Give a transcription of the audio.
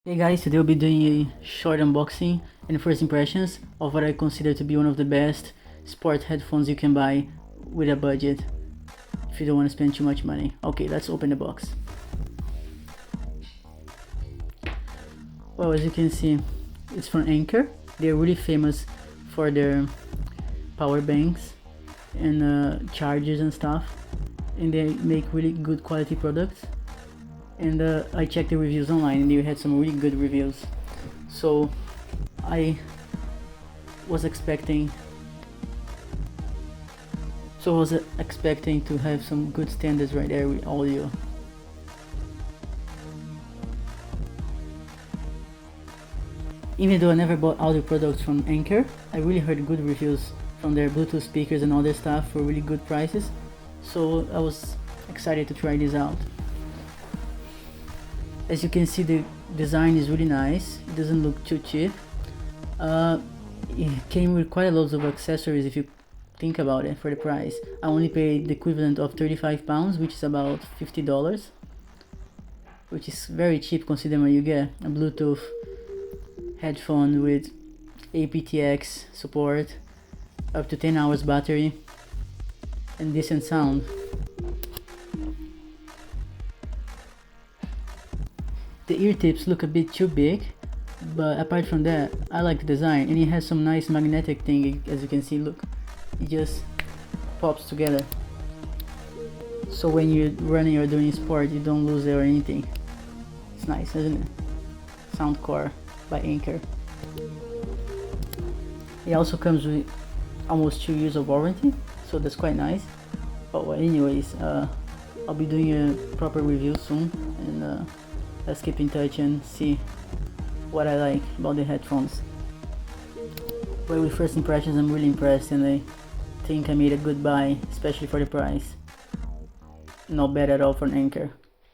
Hey guys, today I'll be doing a short unboxing and first impressions of what I consider to be one of the best sport headphones you can buy with a budget if you don't want to spend too much money. Okay, let's open the box. Well, as you can see, it's from Anker. They're really famous for their power banks and chargers and stuff, and they make really good quality products. And I checked the reviews online and they had some really good reviews, so I was expecting to have some good standards right there with audio. Even though I never bought audio products from Anker, I really heard good reviews from their Bluetooth speakers and other stuff for really good prices, so I was excited to try this out. As you can see, the design is really nice. It doesn't look too cheap. It came with quite a lot of accessories if you think about it for the price. I only paid the equivalent of £35, which is about $50, which is very cheap considering when you get a Bluetooth headphone with aptX support, up to 10 hours battery, and decent sound. The ear tips look a bit too big, but apart from that, I like the design, and it has some nice magnetic thing. As you can see, look, it just pops together, so when you're running or doing sport you don't lose it or anything. It's nice, isn't it? Soundcore by Anker. It also comes with almost 2 years of warranty, so that's quite nice. But well, anyways, I'll be doing a proper review soon, and let's keep in touch and see what I like about the headphones. But with first impressions, I'm really impressed, and I think I made a good buy, especially for the price. Not bad at all for Anker.